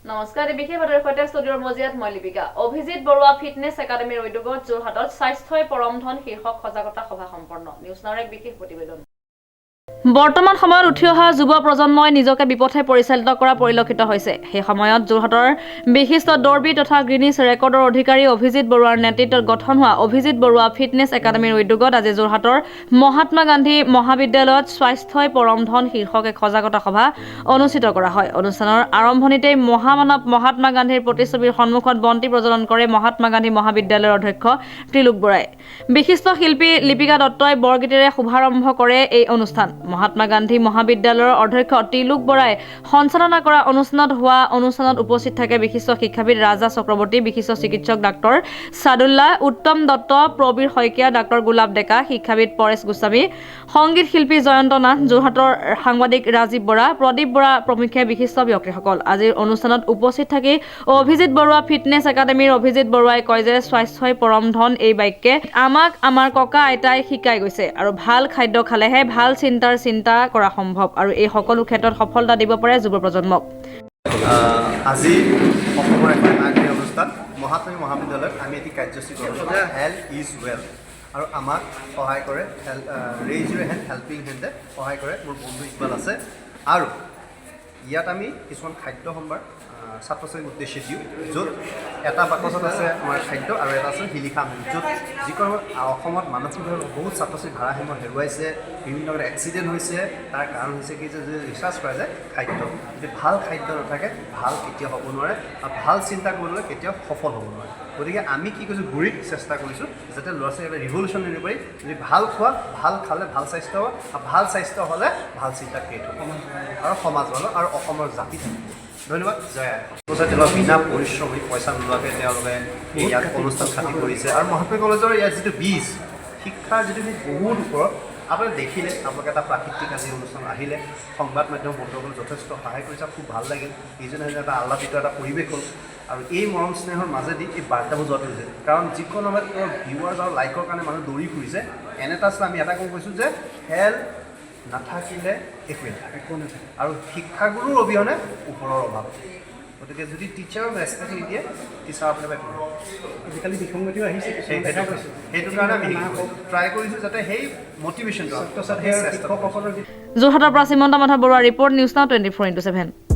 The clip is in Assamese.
নমস্কাৰ বিশেষ বাতৰিৰ সৈতে ষ্টুডিঅ'ৰ মজিয়াত মই লিপিকা অভিজিত বৰুৱা ফিটনেছ একাডেমীৰ উদ্যোগত যোৰহাটত স্বাস্থ্যই পৰমধন শীৰ্ষক সজাগতা সভা সম্পন্ন নিউজ নাওৰ এক বিশেষ প্ৰতিবেদন বৰ্তমান সময়ত উঠি অহা যুৱ প্ৰজন্মই নিজকে বিপথে পৰিচালিত কৰা পৰিলক্ষিত হৈছে সেই সময়ত যোৰহাটৰ বিশিষ্ট দৌৰবিদ তথা গ্ৰিনিছ ৰেকৰ্ডৰ অধিকাৰী অভিজিত বৰুৱাৰ নেতৃত্বত গঠন হোৱা অভিজিত বৰুৱা ফিটনেছ একাডেমীৰ উদ্যোগত আজি যোৰহাটৰ মহাত্মা গান্ধী মহাবিদ্যালয়ত স্বাস্থ্যই পৰমধন শীৰ্ষক এক সজাগতা সভা অনুষ্ঠিত কৰা হয় অনুষ্ঠানৰ আৰম্ভণিতেই মহামানৱ মহাত্মা গান্ধীৰ প্ৰতিচ্ছবিৰ সন্মুখত বন্তি প্ৰজ্বলন কৰে মহাত্মা গান্ধী মহাবিদ্যালয়ৰ অধ্যক্ষ ত্ৰিলোক বৰাই বিশিষ্ট শিল্পী লিপিকা দত্তই বৰগীতেৰে শুভাৰম্ভ কৰে এই অনুষ্ঠান মহাত্মা গান্ধী মহাবিদ্যালয়ৰ অধ্যক্ষ ত্ৰিলোক বৰাই সঞ্চালনা কৰা অনুষ্ঠানত উপস্থিত থাকে বিশিষ্ট শিক্ষাবিদ ৰাজা চক্ৰৱৰ্তী বিশিষ্ট চিকিৎসক ডাক্তৰ সাদুল্লাহ উত্তম দত্ত প্ৰবীৰ শইকীয়া ডাক্তৰ গোলাপ ডেকা শিক্ষাবিদ পৰেশ গোস্বামী সংগীত শিল্পী জয়ন্ত নাথ যোৰহাটৰ সাংবাদিক ৰাজীৱ বৰা প্ৰদীপ বৰা প্ৰমুখ্যে বিশিষ্ট ব্যক্তিসকল আজিৰ অনুষ্ঠানত উপস্থিত থাকি অভিজিত বৰুৱা ফিটনেছ একাডেমীৰ অভিজিত বৰুৱাই কয় যে স্বাস্থ্যই পৰম ধন এই বাক্যে আমাক আমাৰ ককা আইতাই শিকাই গৈছে আৰু ভাল খাদ্য খালেহে ভাল চিন্তা কৰা সম্ভৱ আৰু এই সকলো ক্ষেত্ৰত সফলতা দিব পাৰে যুৱ প্ৰজন্মক আজি অসমৰ এখন আগ্ৰহী অনুষ্ঠান মহাত্মা মহাবিদ্যালয়ত আমি এটি কাৰ্যসূচী কৰিছোঁ হেল্থ ইজ ৱেল আৰু আমাক সহায় কৰে ৰেইজ ইউৰ হেণ্ড হেল্পিং হেণ্ডে সহায় কৰে মোৰ বন্ধু ইকবাল আছে আৰু ইয়াত আমি কিছুমান খাদ্য সম্ভাৰ ছাত্ৰ ছাত্ৰীক উদ্দেশ্যে দিওঁ য'ত এটা বাকচত আছে আমাৰ খাদ্য আৰু এটা আছে শিলিখা মিল য'ত যিকোনো অসমত মানসিকভাৱে বহুত ছাত্ৰ ছাত্ৰী ভাৰসাম্য হেৰুৱাইছে বিভিন্ন ধৰণৰ এক্সিডেণ্ট হৈছে তাৰ কাৰণ হৈছে কি যে ৰিচাৰ্চ কৰা যায় খাদ্য যদি ভাল খাদ্য নাথাকে ভাল কেতিয়াও হ'ব নোৱাৰে আৰু ভাল চিন্তা কৰিবলৈ কেতিয়াও সফল হ'ব নোৱাৰে গতিকে আমি কি কৰিছোঁ গুৰিত চেষ্টা কৰিছোঁ যাতে ল'ৰা ছোৱালী এটা ৰিভলিউশ্যন আনিব পাৰি যদি ভাল খোৱা ভাল খালে ভাল স্বাস্থ্য হ'ব আৰু ভাল স্বাস্থ্য হ'লে ভাল চিন্তা ক্ৰিয়েট হ'ব আৰু সমাজ হ'ল আৰু অসমৰ জাতি থাকিব ধন্যবাদ জয় তেওঁলোকে বিনা পৰিশ্ৰমী পইচা নোলোৱাকৈ তেওঁলোকে ইয়াত অনুষ্ঠান খাতি কৰিছে আৰু মহাত্মা কলেজৰ ইয়াত যিটো বীজ শিক্ষাৰ যিটো বহুত ওপৰত আপোনালোকে দেখিলে আপোনালোকে এটা প্ৰাকৃতিক আজি অনুষ্ঠান আহিলে সংবাদ মাধ্যম বন্ধুসকলে যথেষ্ট সহায় কৰিছে খুব ভাল লাগিল ইজনে সিজনে এটা আহ্লাদিত এটা পৰিৱেশ হ'ল আৰু এই মৰম স্নেহৰ মাজেদি এই বাৰ্তাবোৰ যোৱাটো হৈছে কাৰণ যিকোনো সময়ত ভিউৱাৰ্ছ আৰু লাইকৰ কাৰণে মানুহ দৌৰি ফুৰিছে এনে এটা আমি এটা কাম কৈছোঁ যে হেল্থ নাথাকিলে একোৱে নাথাকে আৰু শিক্ষাগুৰুৰ অবিহনে ওপৰৰ অভাৱ গতিকে যদি টিচাৰৰ ৰেচপেক্ট নিদিয়ে টিচাৰ আপোনাৰ আজিকালি বিসংগতিও আহিছে সেইটো কাৰণে আমি ট্ৰাই কৰিছোঁ যাতে সেই মটিভেশ্যনটো ছাত্ৰ ছাত্ৰী শিক্ষকসকলৰ যোৰহাটৰ পৰা Srimanta Madhav Barua report news now 24/7